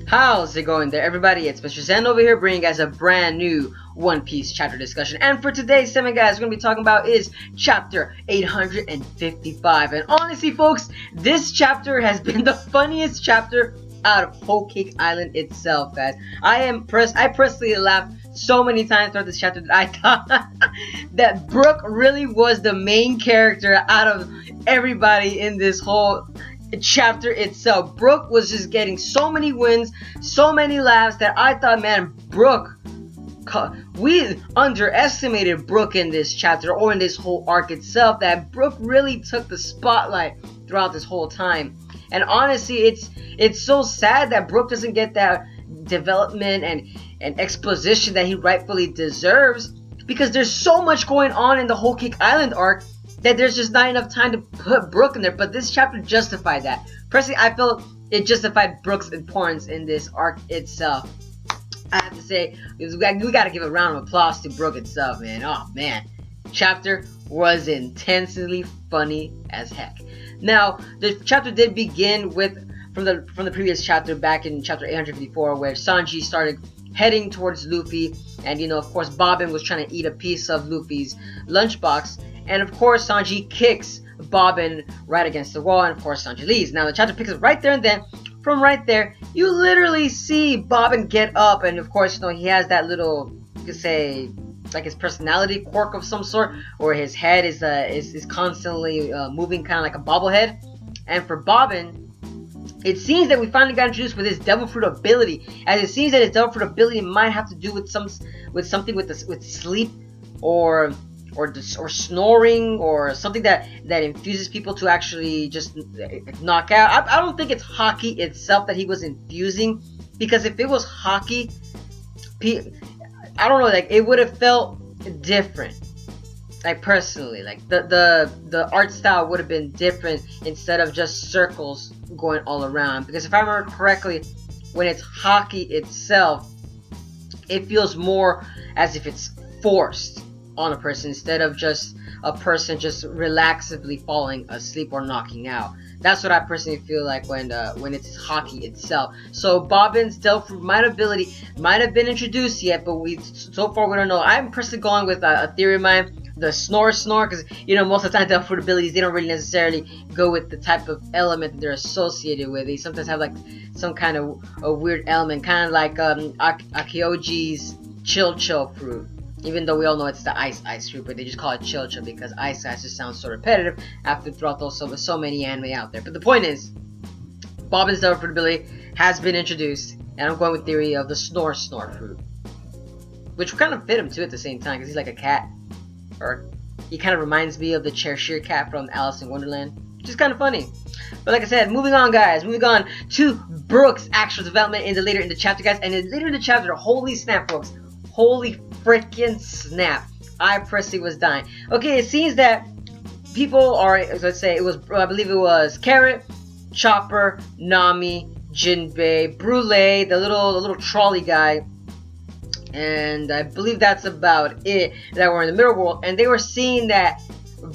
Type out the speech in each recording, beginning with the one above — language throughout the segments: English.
How's it going there, everybody? It's Mr. Zen over here bringing you guys a brand new One Piece chapter discussion. And for today's segment, guys, we're going to be talking about is chapter 855. And honestly, folks, this chapter has been the funniest chapter out of Whole Cake Island itself, guys. I personally laughed so many times throughout this chapter that I thought that Brook really was the main character out of everybody in this whole chapter itself. Brook was just getting so many wins, so many laughs that I thought, man, Brook, we underestimated Brook in this chapter or in this whole arc itself, that Brook really took the spotlight throughout this whole time. And honestly, it's so sad that Brook doesn't get that development and exposition that he rightfully deserves, because there's so much going on in the Whole Cake Island arc that there's just not enough time to put Brook in there. But this chapter justified that. Personally, I felt it justified Brook's importance in this arc itself. I have to say, we gotta give a round of applause to Brook itself, man. Oh man, chapter was intensely funny as heck. Now, the chapter did begin with from the previous chapter back in chapter 854, where Sanji started heading towards Luffy, and of course Bobbin was trying to eat a piece of Luffy's lunchbox, and of course Sanji kicks Bobbin right against the wall, and of course Sanji leaves. Now the chapter picks up right there, and then from right there you literally see Bobbin get up, and of course he has that little, you could say, like his personality quirk of some sort, or his head is constantly moving, kind of like a bobblehead. And for Bobbin, it seems that we finally got introduced with his devil fruit ability, as it seems that his devil fruit ability might have to do with something with sleep or snoring, or something that infuses people to actually just knock out. I don't think it's hockey itself that he was infusing, because if it was hockey, I don't know, like it would have felt different. Like personally, like the art style would have been different instead of just circles going all around. Because if I remember correctly, when it's hockey itself, it feels more as if it's forced on a person instead of just a person just relaxedly falling asleep or knocking out. That's what I personally feel like when it's hockey itself. So Bobbin's devil fruit ability might have been introduced yet, but so far we don't know. I'm personally going with a theory of mine, the snore, because most of the time devil fruit abilities, they don't really necessarily go with the type of element that they're associated with. They sometimes have like some kind of a weird element, kind of like Akioji's chill fruit. Even though we all know it's the ice fruit, but they just call it chill because ice just sounds so repetitive after throughout those so many anime out there. But the point is, Bobbin's devil fruit ability has been introduced, and I'm going with theory of the snore fruit, which kind of fit him too at the same time, because he's like a cat, or he kind of reminds me of the Cheshire cat from Alice in Wonderland, which is kind of funny. But like I said, moving on, guys, moving on to Brook's actual development later in the chapter, guys, and later in the chapter, holy snap, folks. Holy freaking snap. I personally was dying. Okay, it seems that people are, let's say, I believe it was Carrot, Chopper, Nami, Jinbei, Brule, the little trolley guy, and I believe that's about it, that were in the middle world, and they were seeing that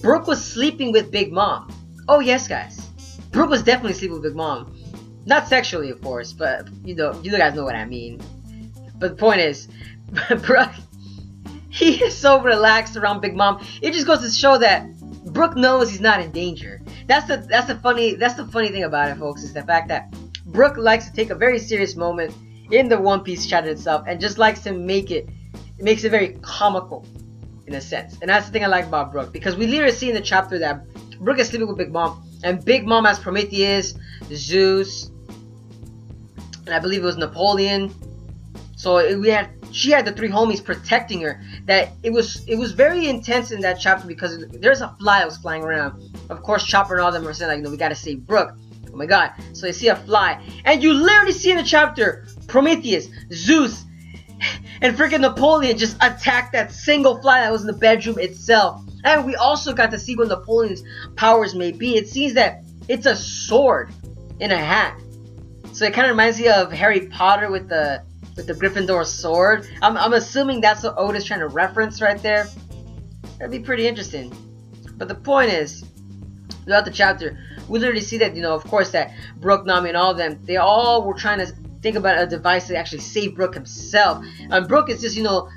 Brook was sleeping with Big Mom. Oh yes, guys. Brook was definitely sleeping with Big Mom. Not sexually, of course, but you guys know what I mean. But the point is, Brook, he is so relaxed around Big Mom. It just goes to show that Brook knows he's not in danger. That's the funny thing about it, folks, is the fact that Brook likes to take a very serious moment in the One Piece chapter itself, and just likes to makes it very comical in a sense. And that's the thing I like about Brook, because we literally see in the chapter that Brook is sleeping with Big Mom, and Big Mom has Prometheus, Zeus, and I believe it was Napoleon. So she had the three homies protecting her. That it was very intense in that chapter, because there's a fly that was flying around. Of course, Chopper and all them are saying, like, no, we gotta save Brook. Oh my god. So they see a fly, and you literally see in the chapter Prometheus, Zeus, and freaking Napoleon just attack that single fly that was in the bedroom itself. And we also got to see what Napoleon's powers may be. It seems that it's a sword in a hat. So it kind of reminds me of Harry Potter with the with the Gryffindor sword. I'm assuming that's what Oda's trying to reference right there. That'd be pretty interesting. But the point is, throughout the chapter, we literally see that, you know, of course, that Brook, Nami, and all of them, they all were trying to think about a device to actually save Brook himself. And Brook is just, you know,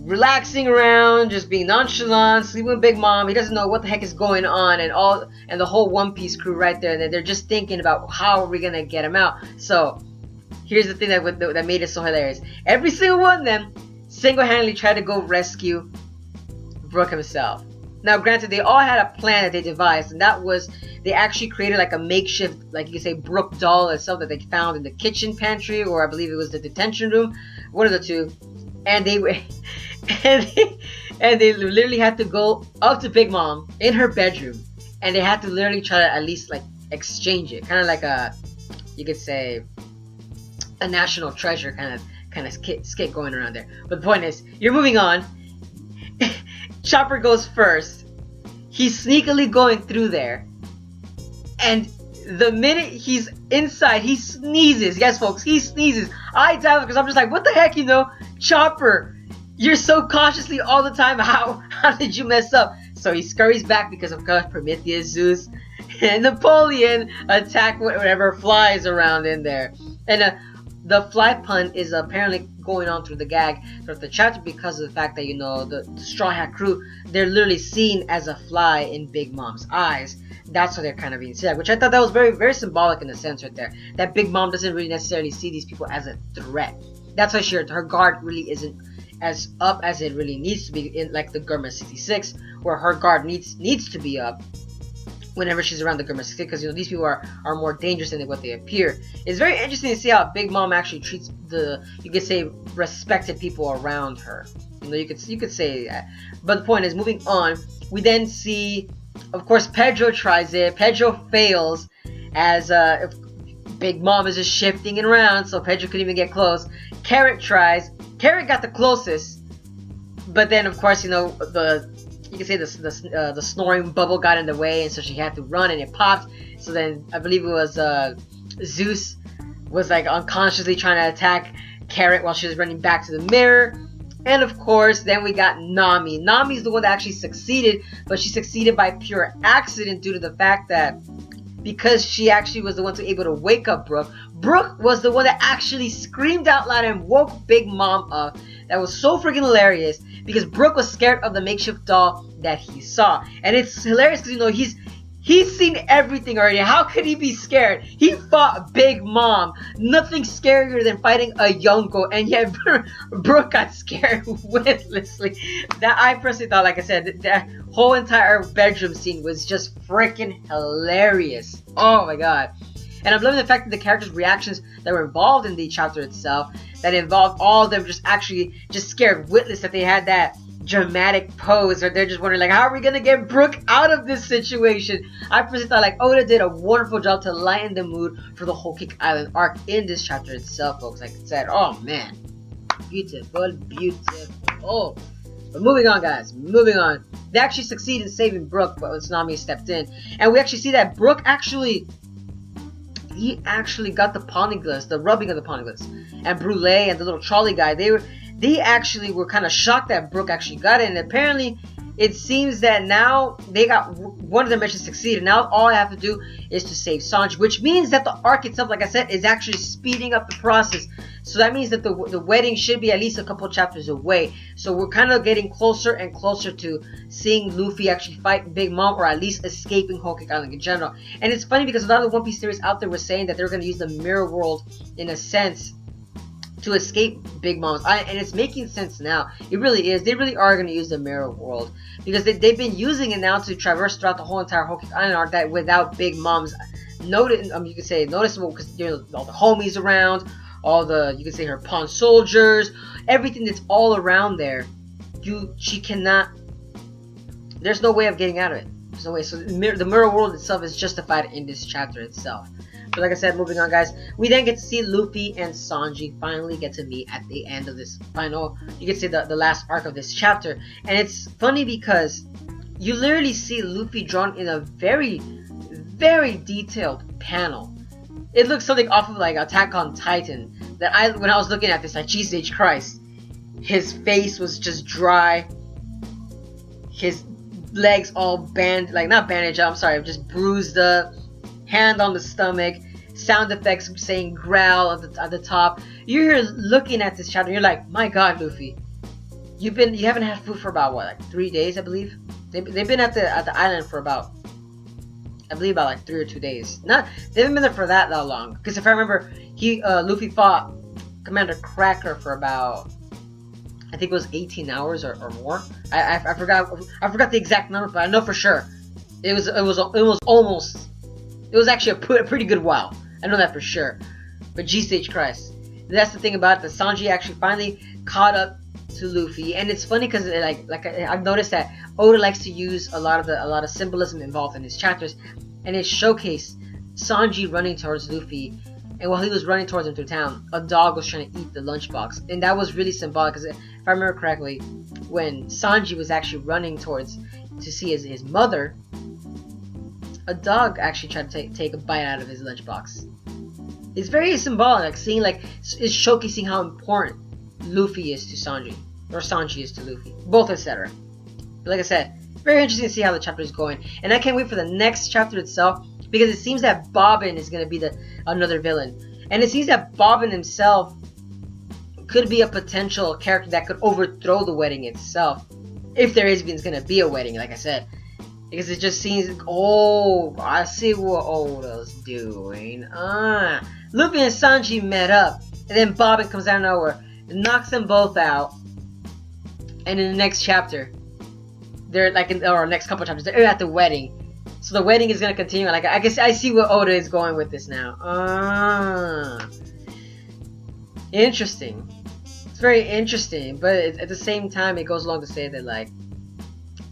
relaxing around, just being nonchalant, sleeping with Big Mom. He doesn't know what the heck is going on, and the whole One Piece crew right there, and they're just thinking about how are we gonna get him out. So here's the thing that made it so hilarious. Every single one of them single-handedly tried to go rescue Brook himself. Now, granted, they all had a plan that they devised, and that was they actually created like a makeshift, like you could say, Brook doll itself that they found in the kitchen pantry, or I believe it was the detention room, one of the two. And they were, and they literally had to go up to Big Mom in her bedroom, and they had to literally try to at least like exchange it, kind of like a, you could say, a national treasure kind of skit going around there. But the point is, you're moving on. Chopper goes first. He's sneakily going through there, and the minute he's inside, he sneezes. Yes, folks, he sneezes. I dive because I'm just like, what the heck, you know? Chopper, you're so cautiously all the time. How did you mess up? So he scurries back because of course Prometheus, Zeus, and Napoleon attack whatever flies around in there. And the fly pun is apparently going on through the gag throughout the chapter because of the fact that, you know, the Straw Hat crew, they're literally seen as a fly in Big Mom's eyes. That's why they're kind of being said, which I thought that was very, very symbolic in a sense right there. That Big Mom doesn't really necessarily see these people as a threat. That's why her guard really isn't as up as it really needs to be in like the Gurma 66, where her guard needs to be up whenever she's around the Gurma 66, because, you know, these people are more dangerous than what they appear. It's very interesting to see how Big Mom actually treats the, you could say, respected people around her. You know, you could say that. But the point is, moving on, we then see, of course, Pedro tries it. Pedro fails, as Big Mom is just shifting it around, so Pedro couldn't even get close. Carrot tries. Carrot got the closest, but then, of course, you know, you can say the snoring bubble got in the way, and so she had to run, and it popped. So then I believe it was Zeus was like unconsciously trying to attack Carrot while she was running back to the mirror. And of course, then we got Nami. Nami's the one that actually succeeded, but she succeeded by pure accident due to the fact that because she actually was the one to able to wake up Brook. Brook was the one that actually screamed out loud and woke Big Mom up. That was so freaking hilarious because Brook was scared of the makeshift doll that he saw. And it's hilarious because, you know, he's seen everything already. How could he be scared? He fought Big Mom. Nothing scarier than fighting a Yonko, and yet Brook got scared witlessly. That I personally thought, like I said, that whole entire bedroom scene was just freaking hilarious. Oh my god. And I'm loving the fact that the characters' reactions that were involved in the chapter itself, that involved all of them just actually just scared witless, that they had that dramatic pose, or they're just wondering like, how are we gonna get Brook out of this situation? I personally thought like Oda did a wonderful job to lighten the mood for the whole Kick Island arc in this chapter itself, folks. Like I said, oh man, beautiful, beautiful. But moving on, guys, moving on. They actually succeed in saving Brook, but Tsunami stepped in, and we actually see that Brook actually got the poneglyphs, the rubbing of the poneglyphs, and Brule and the little trolley guy, they actually were kind of shocked that Brook actually got it, and apparently it seems that now they got one of their missions succeeded. Now all I have to do is to save Sanji, which means that the arc itself, like I said, is actually speeding up the process. So that means that the wedding should be at least a couple chapters away. So we're kind of getting closer and closer to seeing Luffy actually fight Big Mom, or at least escaping Whole Cake Island in general. And it's funny because a lot of the One Piece series out there were saying that they were going to use the mirror world in a sense to escape Big Mom's. And it's making sense now. It really is. They really are going to use the mirror world, because they've been using it now to traverse throughout the whole entire Whole Cake Island arc, that without Big Mom's you could say noticeable, because you know, all the homies around, all the, you could say, her pawn soldiers, everything that's all around there, she cannot, there's no way of getting out of it. There's no way. So the mirror world itself is justified in this chapter itself. But like I said, moving on, guys, we then get to see Luffy and Sanji finally get to meet at the end of this final, you could say, the last arc of this chapter. And it's funny because you literally see Luffy drawn in a very, very detailed panel. It looks something off of like Attack on Titan, that when I was looking at this, like, Jesus Christ, his face was just dry, his legs all not bandaged up, I'm sorry, just bruised up, hand on the stomach, sound effects saying growl at the top. You're here looking at this chapter, you're like, my God, Luffy, you haven't had food for about what, like 3 days, I believe. They've been at the island for about, I believe, about like 3 or 2 days. They haven't been there for that long. Because if I remember, Luffy fought Commander Cracker for about, I think it was 18 hours or more. I forgot the exact number, but I know for sure it was actually a pretty good while. I know that for sure. But Jesus Christ, that's the thing about it. The Sanji actually finally caught up to Luffy, and it's funny because I've noticed that Oda likes to use a lot of symbolism involved in his chapters, and it showcased Sanji running towards Luffy, and while he was running towards him through town, a dog was trying to eat the lunchbox, and that was really symbolic. Because if I remember correctly, when Sanji was actually running towards to see his mother, a dog actually tried to take a bite out of his lunchbox. It's very symbolic, like seeing it's showcasing how important Luffy is to Sanji, or Sanji is to Luffy, both etc. But like I said, very interesting to see how the chapter is going, and I can't wait for the next chapter itself, because it seems that Bobbin is going to be another villain, and it seems that Bobbin himself could be a potential character that could overthrow the wedding itself, if there is going to be a wedding, like I said, because it just seems, oh, I see what Oda's doing. Luffy and Sanji met up, and then Bobbin comes out of nowhere and knocks them both out, and in the next chapter, they're or next couple chapters, they're at the wedding. So the wedding is gonna continue. Like, I guess I see where Oda is going with this now. Interesting. It's very interesting, but at the same time, it goes along to say that, like,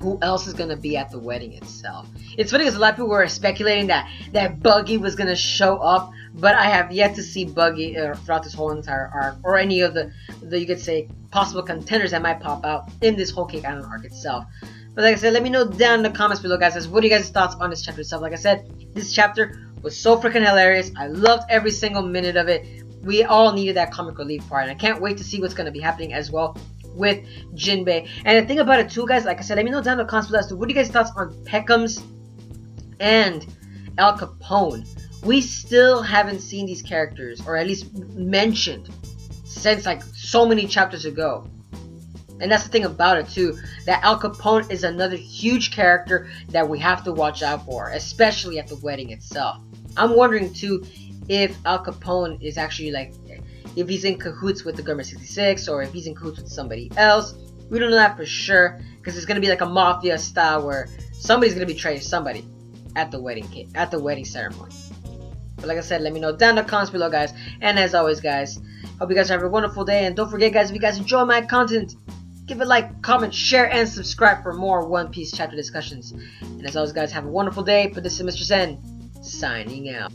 who else is gonna be at the wedding itself? It's funny because a lot of people were speculating that Buggy was gonna show up, but I have yet to see Buggy throughout this whole entire arc, or any of the you could say possible contenders that might pop out in this whole Cake Island arc itself. But like I said, let me know down in the comments below, guys, what are you guys' thoughts on this chapter itself? Like I said, this chapter was so freaking hilarious. I loved every single minute of it. We all needed that comic relief part, and I can't wait to see what's going to be happening as well with Jinbei. And the thing about it too, guys, like I said, let me know down in the comments below as to what are you guys' thoughts on Peckham's and Al Capone. We still haven't seen these characters, or at least mentioned, since like so many chapters ago. And that's the thing about it too, that Al Capone is another huge character that we have to watch out for, especially at the wedding itself. I'm wondering too if Al Capone is actually like, if he's in cahoots with the Government 66, or if he's in cahoots with somebody else. We don't know that for sure, because it's gonna be like a mafia style where somebody's gonna betray somebody at the wedding ceremony. But like I said, let me know down in the comments below, guys. And as always, guys, hope you guys have a wonderful day. And don't forget, guys, if you guys enjoy my content, give it a like, comment, share, and subscribe for more One Piece chapter discussions. And as always, guys, have a wonderful day. But this is Mr. Zen, signing out.